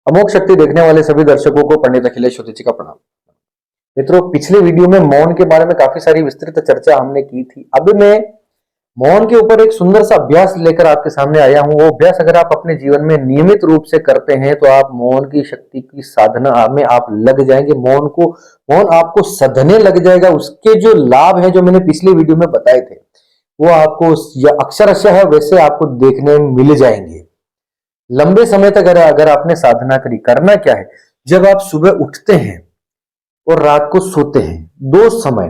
अमोघ शक्ति देखने वाले सभी दर्शकों को पंडित अखिलेश ज्योतिषी का प्रणाम। मित्रों, पिछले वीडियो में मौन के बारे में काफी सारी विस्तृत चर्चा हमने की थी। अभी मैं मौन के ऊपर एक सुंदर सा अभ्यास लेकर आपके सामने आया हूं। वो अभ्यास अगर आप अपने जीवन में नियमित रूप से करते हैं तो आप मौन की शक्ति की साधना में आप लग जाएंगे। मौन आपको सधने लग जाएगा। उसके जो लाभ है जो मैंने पिछले वीडियो में बताए थे वो आपको अक्षरशः वैसे आपको देखने में मिल जाएंगे। लंबे समय तक अगर आपने साधना करी, करना क्या है, जब आप सुबह उठते हैं और रात को सोते हैं, दो समय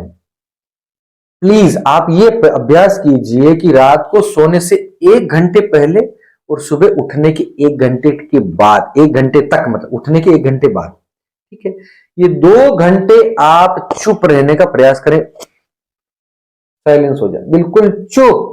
प्लीज आप ये अभ्यास कीजिए कि रात को सोने से 1 घंटे पहले और सुबह उठने के 1 घंटे के बाद, 1 घंटे तक, मतलब उठने के 1 घंटे बाद, ठीक है, ये 2 घंटे आप चुप रहने का प्रयास करें। साइलेंस हो जाए, बिल्कुल चुप।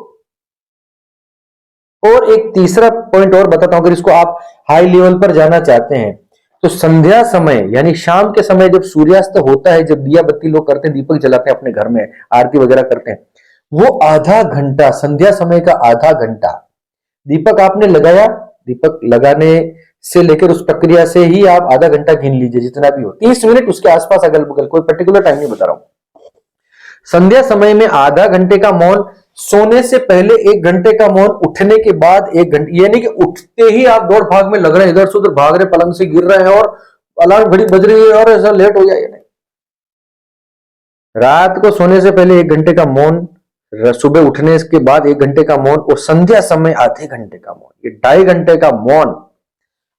और एक तीसरा पॉइंट और बताता हूं, अगर इसको आप हाई लेवल पर जाना चाहते हैं तो संध्या समय यानी शाम के समय जब सूर्यास्त होता है, जब दिया बत्ती लोग करते हैं, दीपक जलाते हैं अपने घर में, आरती वगैरह करते हैं, वो आधा घंटा, संध्या समय का आधा घंटा दीपक आपने लगाया। दीपक लगाने से लेकर उस प्रक्रिया से ही आप आधा घंटा गिन लीजिए, जितना भी हो, 30 मिनट उसके आसपास, अगल बगल, कोई पर्टिकुलर टाइम नहीं बता रहा हूं। संध्या समय में आधा घंटे का मौन, सोने से पहले 1 घंटे का मौन, उठने के बाद 1 घंटे, यानी कि उठते ही आप दौड़ भाग में लग रहे हैं, इधर से उधर भाग रहे, पलंग से गिर रहे हैं और अलार्म घड़ी बज रही है और ऐसा लेट हो जाए। नहीं, रात को सोने से पहले 1 घंटे का मौन, सुबह उठने के बाद 1 घंटे का मौन और संध्या समय आधे घंटे का मौन, ये 2.5 घंटे का मौन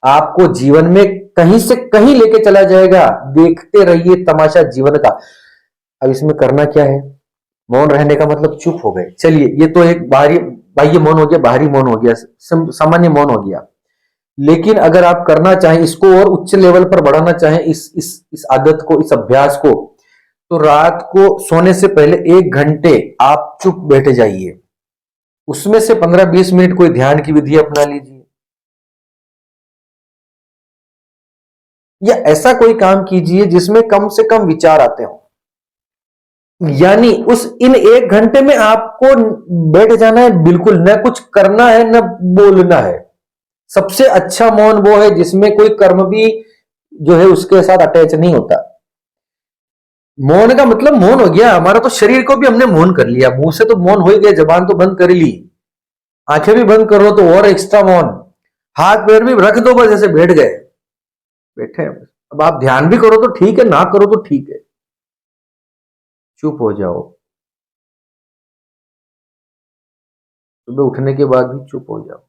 आपको जीवन में कहीं से कहीं लेके चला जाएगा। देखते रहिए तमाशा जीवन का। अब इसमें करना क्या है, मौन रहने का मतलब चुप हो गए। चलिए, ये तो एक बाहरी बाह्य मौन हो गया, बाहरी मौन हो गया, सामान्य मौन हो गया। लेकिन अगर आप करना चाहें, इसको और उच्च लेवल पर बढ़ाना चाहें, इस आदत को, इस अभ्यास को, तो रात को सोने से पहले 1 घंटे आप चुप बैठ जाइए। उसमें से 15-20 मिनट कोई ध्यान की विधि अपना लीजिए, या ऐसा कोई काम कीजिए जिसमें कम से कम विचार आते हो। यानी इन 1 घंटे में आपको बैठ जाना है, बिल्कुल न कुछ करना है न बोलना है। सबसे अच्छा मौन वो है जिसमें कोई कर्म भी जो है उसके साथ अटैच नहीं होता। मौन का मतलब मौन हो गया हमारा, तो शरीर को भी हमने मौन कर लिया। मुंह से तो मौन हो ही गया, जबान तो बंद कर ली, आंखें भी बंद करो तो और एक्स्ट्रा मौन, हाथ पैर भी रख दो, बस ऐसे बैठ गए, बैठे हैं। अब आप ध्यान भी करो तो ठीक है, ना करो तो ठीक है, चुप हो जाओ। सुबह उठने के बाद भी चुप हो जाओ।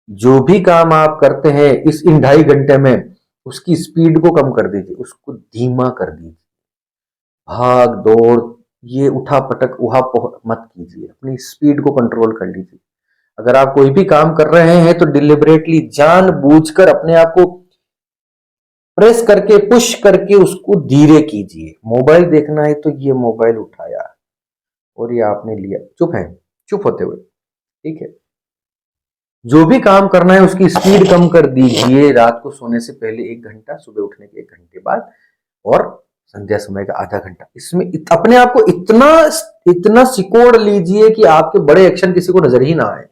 जो भी काम आप करते हैं इन 2.5 घंटे में, उसकी स्पीड को कम कर दीजिए, उसको धीमा कर दीजिए। भाग दौड़, ये उठा पटक उहा पोह मत कीजिए, अपनी स्पीड को कंट्रोल कर लीजिए। अगर आप कोई भी काम कर रहे हैं तो डिलिबरेटली, जानबूझकर अपने आप को प्रेस करके, पुश करके उसको धीरे कीजिए। मोबाइल देखना है तो ये मोबाइल उठाया और ये आपने लिया, चुप है, चुप होते हुए, ठीक है। जो भी काम करना है उसकी स्पीड कम कर दीजिए। रात को सोने से पहले 1 घंटा, सुबह उठने के 1 घंटे बाद, और संध्या समय का आधा घंटा। इसमें अपने आप को इतना इतना सिकोड़ लीजिए कि आपके बड़े एक्शन किसी को नजर ही ना आए।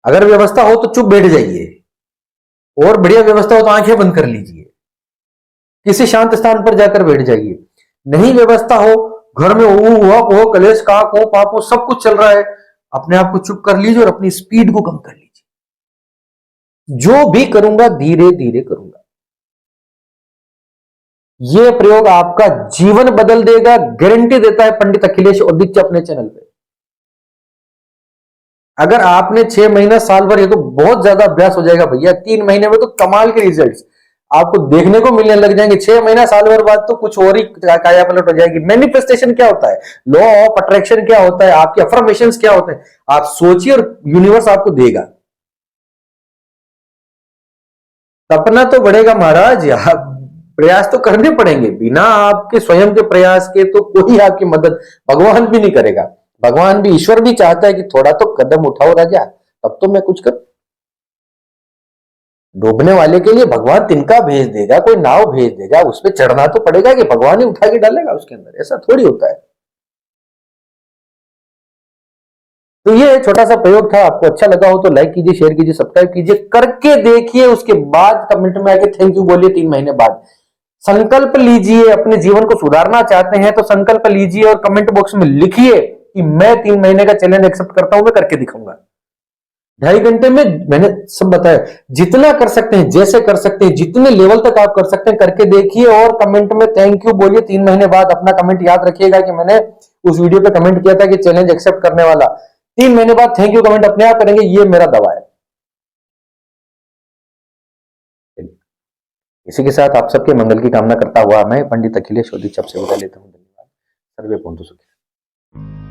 अगर व्यवस्था हो तो चुप बैठ जाइए, और बढ़िया व्यवस्था हो तो आंखें बंद कर लीजिए, किसी शांत स्थान पर जाकर बैठ जाइए। नहीं व्यवस्था हो, घर में हो कलेश का को पापो सब कुछ चल रहा है, अपने आप को चुप कर लीजिए और अपनी स्पीड को कम कर लीजिए। जो भी करूंगा धीरे धीरे करूंगा। यह प्रयोग आपका जीवन बदल देगा, गारंटी देता है पंडित अखिलेश औदित्य अपने चैनल पे। अगर आपने 6 महीना, साल भर, ये तो बहुत ज्यादा अभ्यास हो जाएगा भैया, 3 महीने में तो कमाल के रिजल्ट्स आपको देखने को मिलने लग जाएंगे। 6 महीना, साल भर बाद तो कुछ और ही काया पलट हो जाएगी। मैनिफेस्टेशन क्या होता है, लॉ ऑफ अट्रैक्शन क्या होता है, आपके अफर्मेशंस क्या होते हैं, आप सोचिए और यूनिवर्स आपको देगा। सपना तो बढ़ेगा महाराज, आप प्रयास तो करने पड़ेंगे। बिना आपके स्वयं के प्रयास के तो कोई आपकी मदद भगवान भी नहीं करेगा। भगवान भी, ईश्वर भी चाहता है कि थोड़ा तो कदम उठाओ राजा, तब तो मैं कुछ कर। डूबने वाले के लिए भगवान तिनका भेज देगा, कोई नाव भेज देगा, उस पर चढ़ना तो पड़ेगा कि भगवान ही उठा के डालेगा उसके अंदर, ऐसा थोड़ी होता है। तो ये छोटा सा प्रयोग था, आपको अच्छा लगा हो तो लाइक कीजिए, शेयर कीजिए, सब्सक्राइब कीजिए, करके देखिए, उसके बाद कमेंट में आके थैंक यू बोलिए 3 महीने बाद। संकल्प लीजिए, अपने जीवन को सुधारना चाहते हैं तो संकल्प लीजिए और कमेंट बॉक्स में लिखिए कि मैं 3 महीने का चैलेंज एक्सेप्ट करता हूं, मैं करके दिखाऊंगा। 2.5 घंटे में मैंने सब बताया, जितना कर सकते हैं, जैसे कर सकते हैं, जितने लेवल तक आप कर सकते हैं करके देखिए और कमेंट में थैंक यू बोलिए 3 महीने बाद। अपना कमेंट याद रखिएगा कि मैंने उस वीडियो पे कमेंट किया था कि चैलेंज एक्सेप्ट करने वाला, 3 महीने बाद थैंक यू कमेंट अपने आप करेंगे, ये मेरा दवा है। इसी के साथ आप सबके मंगल की कामना करता हुआ मैं पंडित अखिलेश ओदिचप से विदा लेता हूं। धन्यवाद। सर्वे भवन्तु सुखिनः।